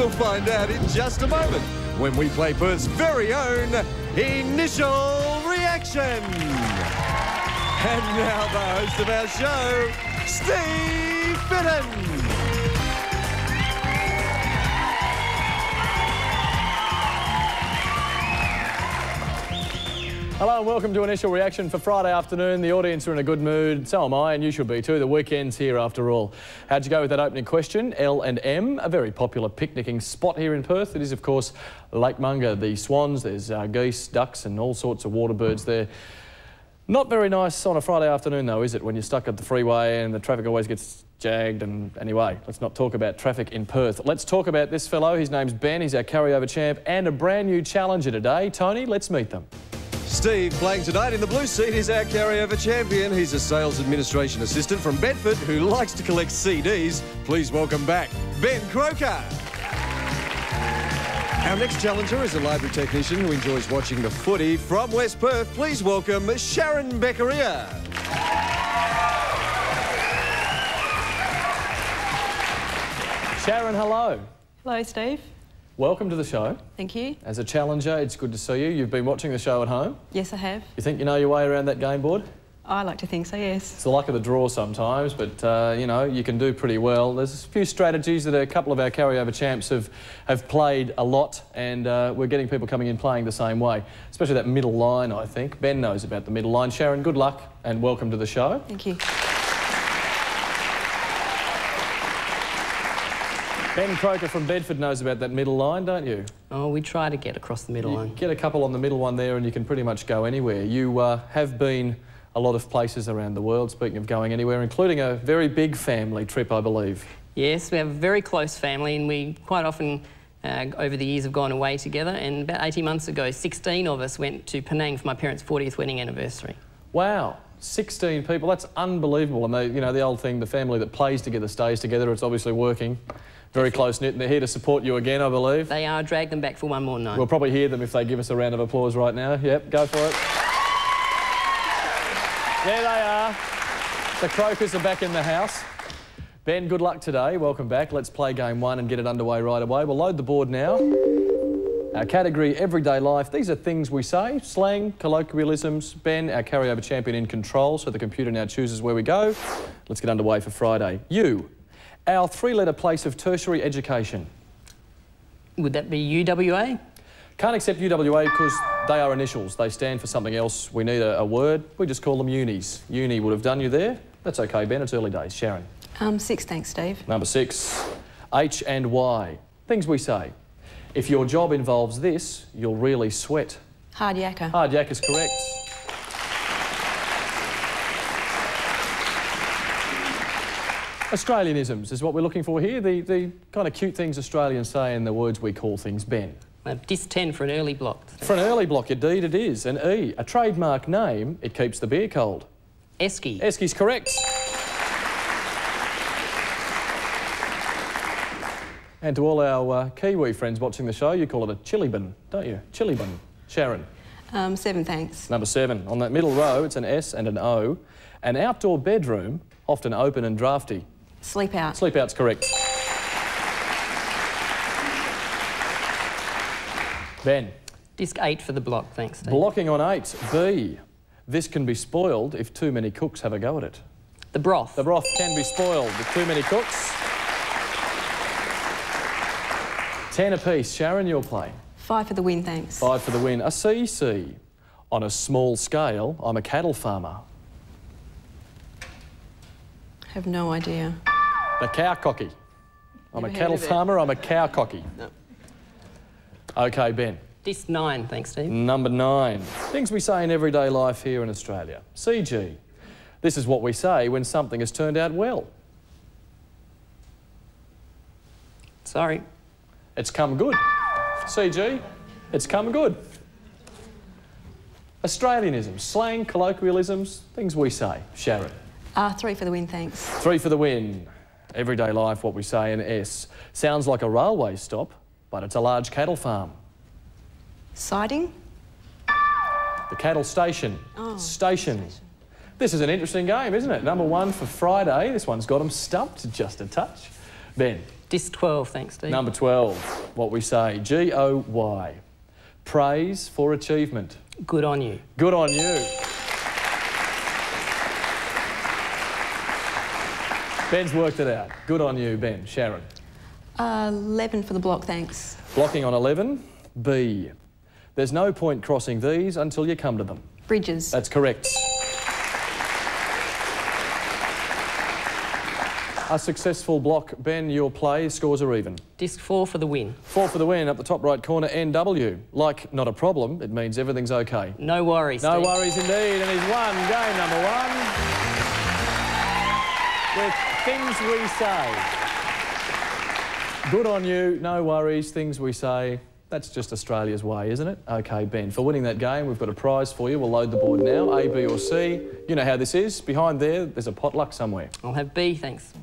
We'll find out in just a moment when we play Perth's very own Initial Reaction. And now the host of our show, Steve Fitton. Hello and welcome to Initial Reaction for Friday afternoon. The audience are in a good mood, so am I, and you should be too. The weekend's here after all. How'd you go with that opening question? L&M, a very popular picnicking spot here in Perth. It is, of course, Lake Munga, the swans. There's geese, ducks and all sorts of water birds there. Not very nice on a Friday afternoon though, is it, when you're stuck at the freeway and the traffic always gets jagged? And anyway, let's not talk about traffic in Perth. Let's talk about this fellow. His name's Ben. He's our carryover champ and a brand new challenger today. Tony, let's meet them. Steve, playing tonight in the blue seat, is our carryover champion. He's a sales administration assistant from Bedford who likes to collect CDs. Please welcome back Ben Croker. Our next challenger is a library technician who enjoys watching the footy from West Perth. Please welcome Sharon Beccaria. Sharon, hello. Hello, Steve. Welcome to the show. Thank you. As a challenger, it's good to see you. You've been watching the show at home. Yes, I have. You think you know your way around that game board? I like to think so, yes. It's the luck of the draw sometimes, but, you know, you can do pretty well. There's a few strategies that a couple of our carryover champs have played a lot, and we're getting people coming in playing the same way, especially that middle line, I think. Ben knows about the middle line. Sharon, good luck and welcome to the show. Thank you. Ben Croker from Bedford knows about that middle line, don't you? Oh, we try to get across the middle line. Get a couple on the middle one there and you can pretty much go anywhere. You have been a lot of places around the world, speaking of going anywhere, including a very big family trip, I believe. Yes, we have a very close family and we quite often, over the years, have gone away together. And about 18 months ago, 16 of us went to Penang for my parents' 40th wedding anniversary. Wow, 16 people, that's unbelievable. And they, you know, the old thing, the family that plays together stays together, it's obviously working. Very close-knit, and they're here to support you again, I believe. They are. Drag them back for one more night. We'll probably hear them if they give us a round of applause right now. Yep, go for it. There they are. The Crokers are back in the house. Ben, good luck today. Welcome back. Let's play game one and get it underway right away. We'll load the board now. Our category, everyday life. These are things we say, slang, colloquialisms. Ben, our carryover champion, in control, so the computer now chooses where we go. Let's get underway for Friday. You. Our three-letter place of tertiary education. Would that be UWA? Can't accept UWA because they are initials. They stand for something else. We need a word. We just call them unis. Uni would have done you there. That's okay, Ben. It's early days. Sharon. 6, thanks, Steve. Number 6. H and Y. Things we say. If your job involves this, you'll really sweat. Hard yakka. Hard yakka's correct. Australianisms is what we're looking for here, the kind of cute things Australians say and the words we call things. Ben. Dis 10 for an early block. For an early block, indeed it is. And E, a trademark name, it keeps the beer cold. Esky. Esky's correct. And to all our Kiwi friends watching the show, you call it a chili bin, don't you? Chili bin. Sharon. 7, thanks. Number 7. On that middle row, it's an S and an O. An outdoor bedroom, often open and drafty. Sleep out. Sleep out's correct. Ben. Disc 8 for the block, thanks, Steve. Blocking on 8. B. This can be spoiled if too many cooks have a go at it. The broth. The broth can be spoiled with too many cooks. 10 apiece. Sharon, you'll play. 5 for the win, thanks. 5 for the win. A CC. On a small scale, I'm a cattle farmer. Have no idea. The cow cocky. I'm Never a cattle heard of it. farmer, I'm a cow cocky. No. OK, Ben. Disc 9, thanks, Steve. Number 9. Things we say in everyday life here in Australia. CG. This is what we say when something has turned out well. Sorry. It's come good. CG. It's come good. Australianisms, slang, colloquialisms, things we say. Sharon. 3 for the win, thanks. 3 for the win. Everyday life, what we say in S. Sounds like a railway stop, but it's a large cattle farm. Siding? The cattle station. Oh, Station. This is an interesting game, isn't it? Number 1 for Friday. This one's got them stumped just a touch. Ben. Disc 12, thanks, Steve. Number 12, what we say, G-O-Y. Praise for achievement. Good on you. Good on you. Ben's worked it out. Good on you, Ben. Sharon. 11 for the block, thanks. Blocking on 11, B. There's no point crossing these until you come to them. Bridges. That's correct. A successful block, Ben, your play, scores are even. Disc 4 for the win. 4 for the win, up the top right corner, NW. Like, not a problem, it means everything's okay. No worries, No Steve. worries indeed, and he's won game number 1 with Things We Say. Good on you, no worries, things we say. That's just Australia's way, isn't it? OK, Ben, for winning that game, we've got a prize for you. We'll load the board now, A, B or C. You know how this is. Behind there's a potluck somewhere. I'll have B, thanks.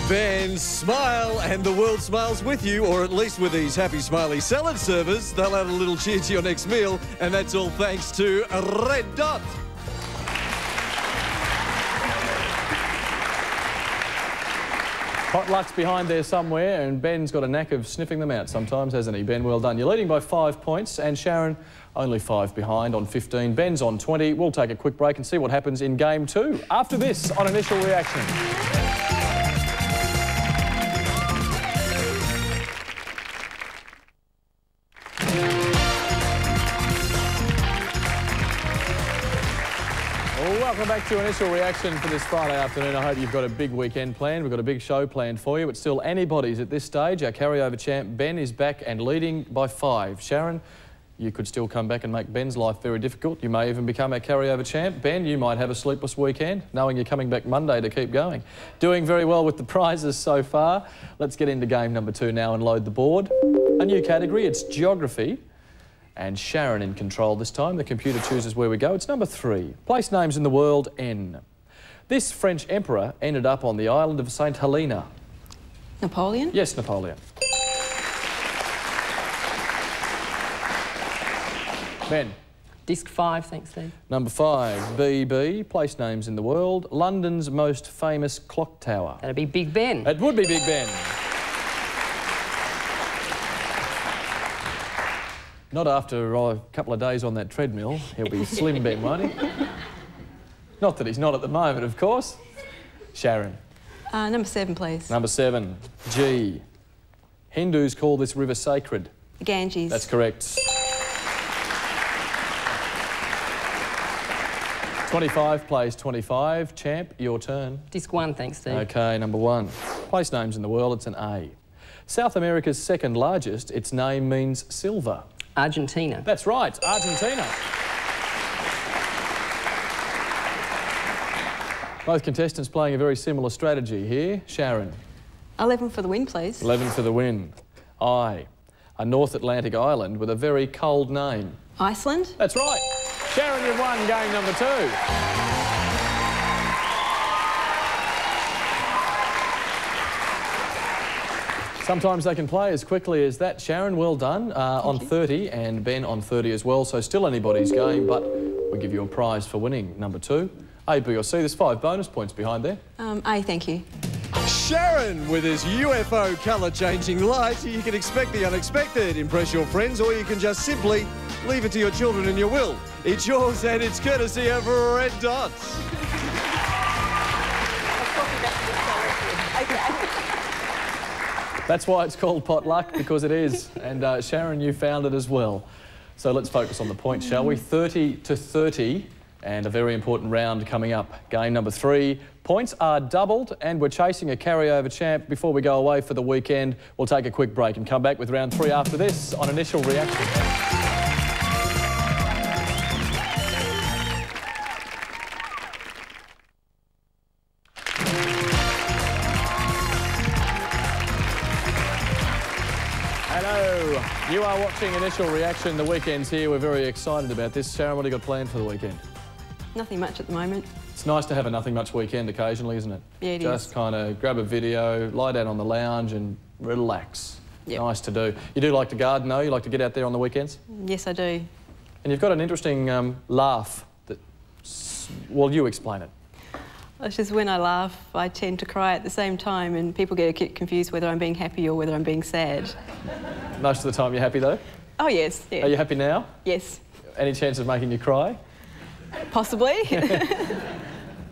Ben, smile and the world smiles with you, or at least with these happy smiley salad servers. They'll add a little cheer to your next meal, and that's all thanks to Red Dot. Potluck's behind there somewhere, and Ben's got a knack of sniffing them out sometimes, hasn't he? Ben, well done. You're leading by 5 points, and Sharon only 5 behind on 15. Ben's on 20. We'll take a quick break and see what happens in game 2 after this on Initial Reaction. Welcome back to Initial Reaction for this Friday afternoon. I hope you've got a big weekend planned. We've got a big show planned for you. It's still anybody's at this stage. Our carryover champ, Ben, is back and leading by 5. Sharon, you could still come back and make Ben's life very difficult. You may even become our carryover champ. Ben, you might have a sleepless weekend, knowing you're coming back Monday to keep going. Doing very well with the prizes so far. Let's get into game number 2 now and load the board. A new category, it's geography. And Sharon in control this time. The computer chooses where we go. It's number 3. Place names in the world, N. This French emperor ended up on the island of St. Helena. Napoleon? Yes, Napoleon. Ben. Disc 5, thanks, Steve. Number 5, BB. Place names in the world. London's most famous clock tower. That'd be Big Ben. It would be Big Ben. Not after a couple of days on that treadmill. He'll be Slim Ben, won't he? Not that he's not at the moment, of course. Sharon. Number 7, please. Number 7, G. Hindus call this river sacred. The Ganges. That's correct. 25 plays 25. Champ, your turn. Disc 1, thanks, Steve. OK, number 1. Place names in the world, it's an A. South America's second largest, its name means silver. Argentina. That's right, Argentina. Both contestants playing a very similar strategy here. Sharon. 11 for the win, please. 11 for the win. I. A North Atlantic island with a very cold name. Iceland. That's right. Sharon, you've won game number 2. Sometimes they can play as quickly as that. Sharon, well done. On 30, and Ben on 30 as well, so still anybody's game, but we give you a prize for winning number 2. A, B or C, there's 5 bonus points behind there. A, thank you. Sharon with his UFO colour-changing light. You can expect the unexpected, impress your friends, or you can just simply leave it to your children and your will. It's yours, and it's courtesy of Red Dot. That's why it's called potluck, because it is. And Sharon, you found it as well. So let's focus on the points, shall we? 30 to 30, and a very important round coming up. Game number 3. Points are doubled, and we're chasing a carryover champ. Before we go away for the weekend, we'll take a quick break and come back with round 3 after this on Initial Reaction. You are watching Initial Reaction. The weekend's here. We're very excited about this. Sharon, what do you got planned for the weekend? Nothing much at the moment. It's nice to have a nothing much weekend occasionally, isn't it? Yeah, it is. Just kind of grab a video, lie down on the lounge and relax. Yep. Nice to do. You do like to garden, though? You like to get out there on the weekends? Yes, I do. And you've got an interesting laugh that... Well, you explain it. It's just when I laugh, I tend to cry at the same time, and people get confused whether I'm being happy or whether I'm being sad. Most of the time you're happy though? Oh, yes. Yeah. Are you happy now? Yes. Any chance of making you cry? Possibly.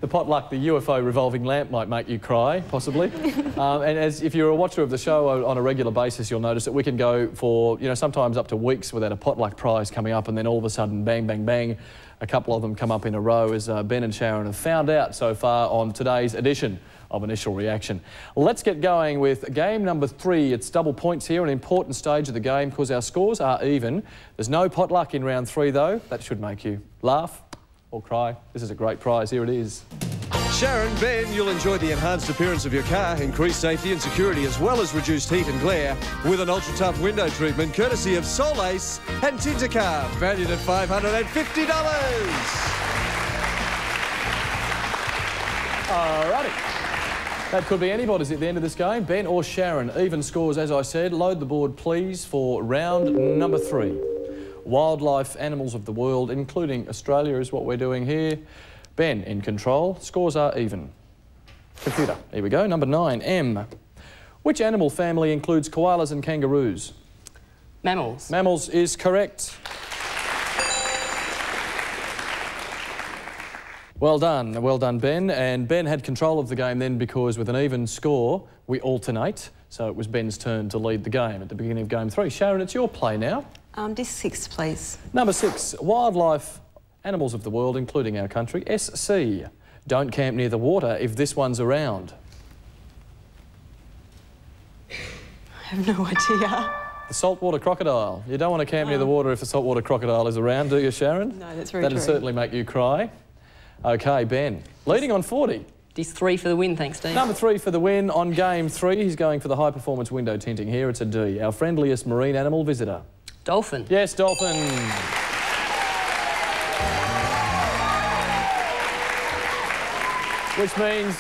The potluck, the UFO revolving lamp might make you cry, possibly. And if you're a watcher of the show on a regular basis, you'll notice that we can go for, you know, sometimes up to weeks without a potluck prize coming up, and then all of a sudden, bang, bang, bang, a couple of them come up in a row, as Ben and Sharon have found out so far on today's edition of Initial Reaction. Let's get going with game number 3. It's double points here, an important stage of the game because our scores are even. There's no potluck in round 3 though. That should make you laugh or cry. This is a great prize. Here it is. Sharon, Ben, you'll enjoy the enhanced appearance of your car, increased safety and security, as well as reduced heat and glare with an ultra-tough window treatment courtesy of Solace and Tintercar, valued at $550. Alrighty. That could be anybody's at the end of this game. Ben or Sharon. Even scores, as I said. Load the board, please, for round number 3. Wildlife animals of the world, including Australia, is what we're doing here. Ben in control. Scores are even. Computer, here we go. Number 9, M. Which animal family includes koalas and kangaroos? Mammals. Mammals is correct. Well done, Ben. And Ben had control of the game then because with an even score, we alternate. So it was Ben's turn to lead the game at the beginning of game 3. Sharon, it's your play now. Disc 6, please. Number 6, wildlife animals of the world, including our country. SC, don't camp near the water if this one's around. I have no idea. The saltwater crocodile. You don't want to camp near the water if the saltwater crocodile is around, do you, Sharon? No, that's very true. That'd certainly make you cry. OK, Ben, leading on 40. Disc 3 for the win, thanks, Steve. Number 3 for the win on game 3. He's going for the high-performance window tinting here. It's a D. Our friendliest marine animal visitor. Dolphin. Yes, dolphin. Which means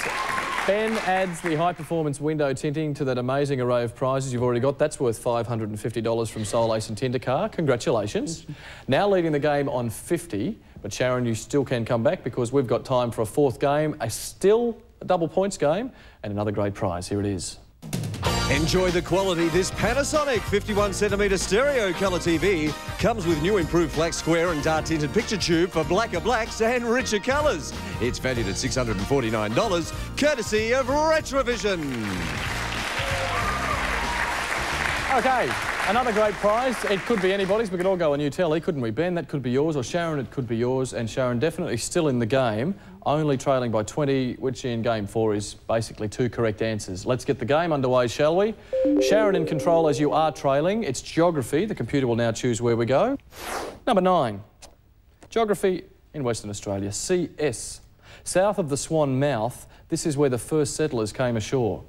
Ben adds the high-performance window tinting to that amazing array of prizes you've already got. That's worth $550 from Solace and Tintercar. Congratulations. Now leading the game on 50. But Sharon, you still can come back because we've got time for a 4th game, still a double points game, and another great prize. Here it is. Enjoy the quality. This Panasonic 51cm stereo colour TV comes with new improved black square and dark tinted picture tube for blacker blacks and richer colours. It's valued at $649, courtesy of Retrovision. OK, another great prize. It could be anybody's. We could all go a new telly, couldn't we, Ben? That could be yours, or Sharon, it could be yours. And Sharon definitely still in the game, only trailing by 20, which in game 4 is basically 2 correct answers. Let's get the game underway, shall we? Sharon in control as you are trailing. It's geography. The computer will now choose where we go. Number 9, geography in Western Australia. CS. South of the Swan Mouth, this is where the first settlers came ashore.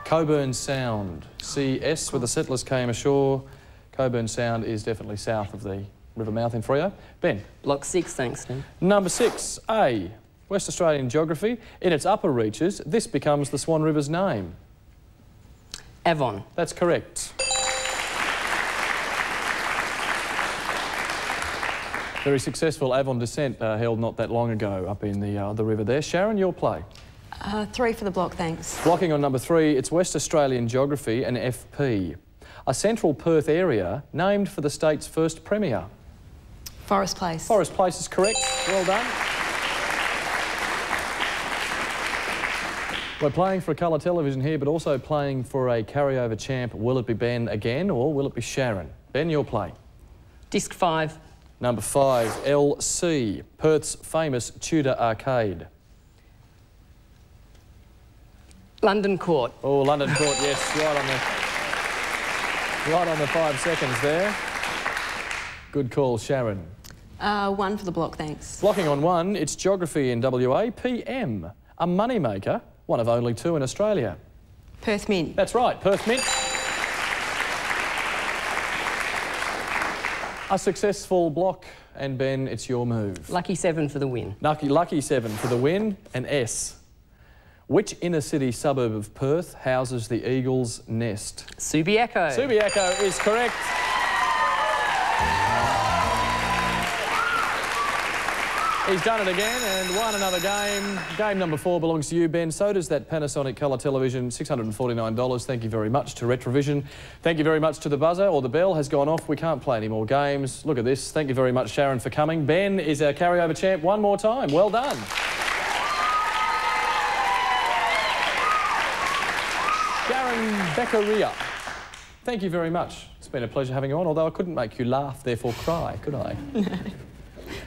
Coburn Sound, CS, where the settlers came ashore. Coburn Sound is definitely south of the river mouth in Freo. Ben. Block 6, thanks, Steve. Number 6, A, West Australian geography. In its upper reaches, this becomes the Swan River's name. Avon. That's correct. Very successful Avon descent held not that long ago up in the river there. Sharon, your play. 3 for the block, thanks. Blocking on number 3, it's West Australian geography and FP. A central Perth area named for the state's first premier. Forest Place. Forest Place is correct. Well done. We're playing for a colour television here, but also playing for a carryover champ. Will it be Ben again, or will it be Sharon? Ben, your play. Disc 5. Number 5, LC, Perth's famous Tudor arcade. London Court. Oh, London Court, yes, right on the 5 seconds there. Good call, Sharon. 1 for the block, thanks. Blocking on 1, it's geography in WA. PM, a moneymaker, one of only 2 in Australia. Perth Mint. That's right, Perth Mint. A successful block, and Ben, it's your move. Lucky 7 for the win. Lucky 7 for the win, and S. Which inner city suburb of Perth houses the Eagle's Nest? Subiaco. Subiaco is correct. He's done it again and won another game. Game number 4 belongs to you, Ben. So does that Panasonic colour television, $649. Thank you very much to Retrovision. Thank you very much to the buzzer, or the bell has gone off. We can't play any more games. Look at this. Thank you very much, Sharon, for coming. Ben is our carryover champ one more time. Well done. Sharon Beccaria, thank you very much. It's been a pleasure having you on, although I couldn't make you laugh, therefore cry, could I?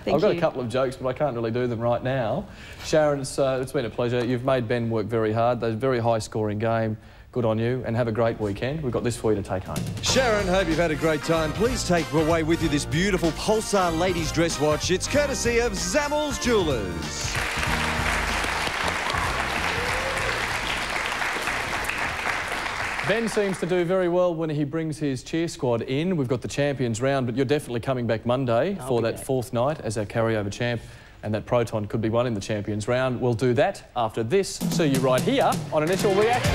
I've got a couple of jokes, but I can't really do them right now. Sharon, it's been a pleasure. You've made Ben work very hard. Those very high-scoring game. Good on you, and have a great weekend. We've got this for you to take home. Sharon, hope you've had a great time. Please take away with you this beautiful Pulsar ladies' dress watch. It's courtesy of Zammels Jewelers. Ben seems to do very well when he brings his cheer squad in. We've got the Champions round, but you're definitely coming back Monday for that 4th night as our carryover champ, and that Proton could be won in the Champions round. We'll do that after this. See you right here on Initial Reaction.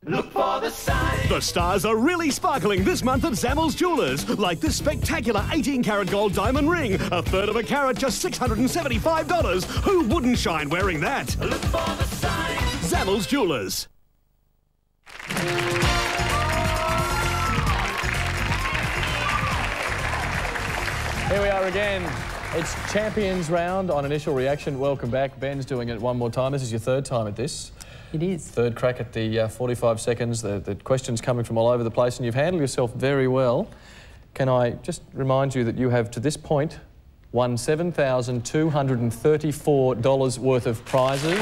Look for the sign. The stars are really sparkling this month at Zammels Jewelers, like this spectacular 18-carat gold diamond ring, a third of a carat, just $675. Who wouldn't shine wearing that? Look for the sign. Zammels Jewelers. Here we are again. It's Champions round on Initial Reaction. Welcome back. Ben's doing it one more time. This is your 3rd time at this. It is. 3rd crack at the 45 seconds. The questions coming from all over the place, and you've handled yourself very well. Can I just remind you that you have, to this point, won $7,234 worth of prizes.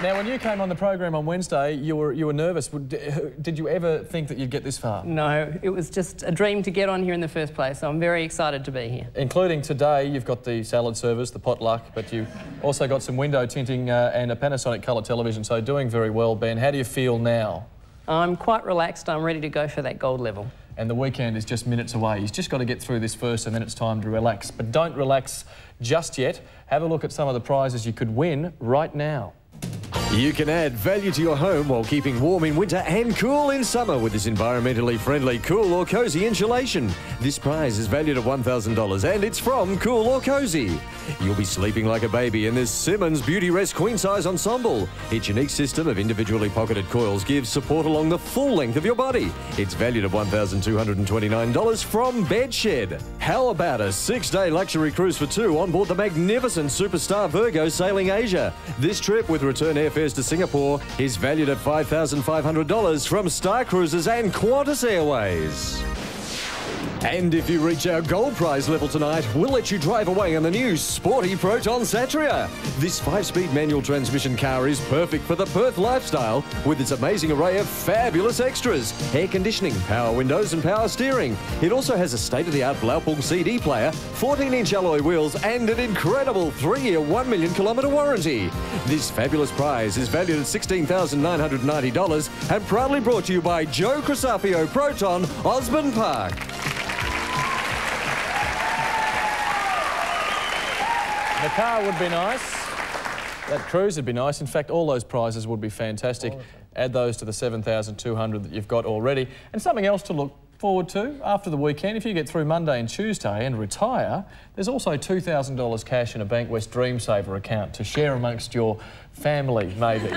Now, when you came on the program on Wednesday, you were nervous. Did you ever think that you'd get this far? No, it was just a dream to get on here in the first place, so I'm very excited to be here. Including today, you've got the salad service, the potluck, but you also got some window tinting and a Panasonic colour television, so doing very well, Ben. How do you feel now? I'm quite relaxed. I'm ready to go for that gold level. And the weekend is just minutes away. He's just got to get through this first, and then it's time to relax. But don't relax just yet. Have a look at some of the prizes you could win right now. You can add value to your home while keeping warm in winter and cool in summer with this environmentally friendly Cool or Cozy insulation. This prize is valued at $1,000 and it's from Cool or Cozy. You'll be sleeping like a baby in this Simmons Beauty Rest Queen Size Ensemble. Its unique system of individually pocketed coils gives support along the full length of your body. It's valued at $1,229 from Bedshed. How about a 6-day luxury cruise for 2 on board the magnificent Superstar Virgo sailing Asia? This trip with return airfares to Singapore is valued at $5,500 from Star Cruises and Qantas Airways. And if you reach our gold prize level tonight, we'll let you drive away in the new sporty Proton Satria. This 5-speed manual transmission car is perfect for the Perth lifestyle with its amazing array of fabulous extras. Air conditioning, power windows and power steering. It also has a state-of-the-art Blaupung CD player, 14-inch alloy wheels and an incredible 3-year, 1 million kilometre warranty. This fabulous prize is valued at $16,990 and proudly brought to you by Joe Crisafio Proton, Osborne Park. The car would be nice. That cruise would be nice. In fact, all those prizes would be fantastic. Add those to the $7,200 that you've got already. And something else to look forward to after the weekend. If you get through Monday and Tuesday and retire, there's also $2,000 cash in a Bankwest Dreamsaver account to share amongst your family, maybe.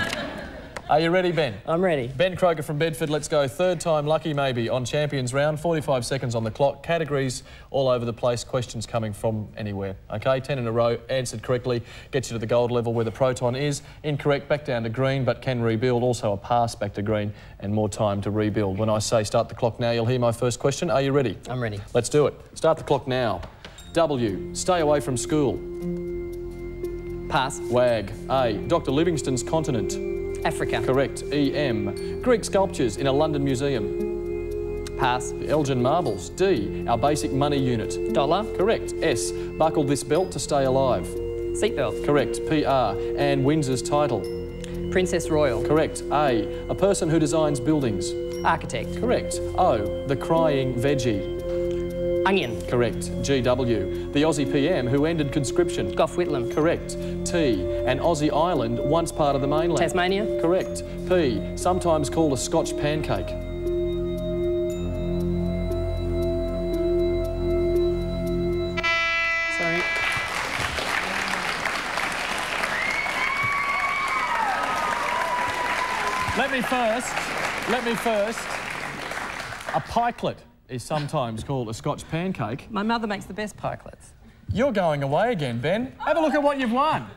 Are you ready, Ben? I'm ready. Ben Croker from Bedford, let's go. 3rd time lucky, maybe, on Champions round. 45 seconds on the clock. Categories all over the place. Questions coming from anywhere. OK, 10 in a row. Answered correctly gets you to the gold level where the Proton is. Incorrect, back down to green, but can rebuild. Also a pass back to green and more time to rebuild. When I say start the clock now, you'll hear my first question. Are you ready? I'm ready. Let's do it. Start the clock now. W, stay away from school. Pass. WAG. A, Dr. Livingstone's continent. Africa. Correct. EM. Greek sculptures in a London museum. Pass. Elgin marbles. D. Our basic money unit. Dollar. Correct. S. Buckle this belt to stay alive. Seatbelt. Correct. PR. Anne Windsor's title. Princess Royal. Correct. A person who designs buildings. Architect. Correct. O. The crying veggie. Onion. Correct. GW. The Aussie PM who ended conscription. Gough Whitlam. Correct. T. An Aussie island once part of the mainland. Tasmania. Correct. P. Sometimes called a Scotch pancake. Sorry. Let me first. A pikelet is sometimes called a Scotch pancake. My mother makes the best pikelets. You're going away again, Ben. Have a look at what you've won.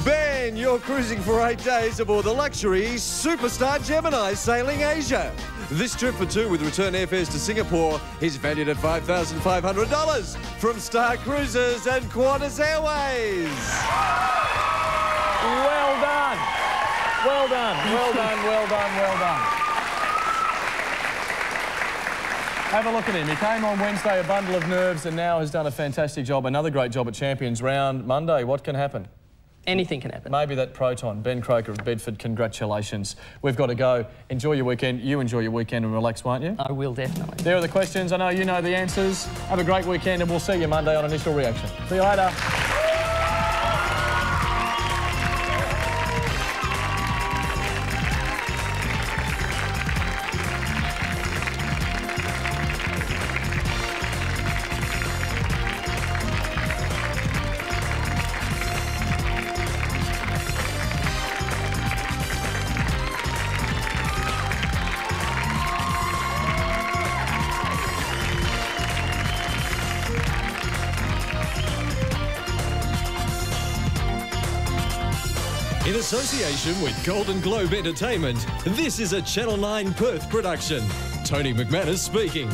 Ben, you're cruising for 8 days aboard the luxury Superstar Gemini sailing Asia. This trip for 2 with return airfares to Singapore is valued at $5,500 from Star Cruises and Qantas Airways. Well done. Well done, well done, well done, well done. Have a look at him. He came on Wednesday, a bundle of nerves, and now has done a fantastic job. Another great job at Champions Round. Monday, what can happen? Anything can happen. Maybe that Proton. Ben Croker of Bedford, congratulations. We've got to go. Enjoy your weekend. You enjoy your weekend and relax, won't you? I will, definitely. There are the questions. I know you know the answers. Have a great weekend, and we'll see you Monday on Initial Reaction. See you later. In association with Golden Globe Entertainment, this is a Channel 9 Perth production. Tony McManus speaking.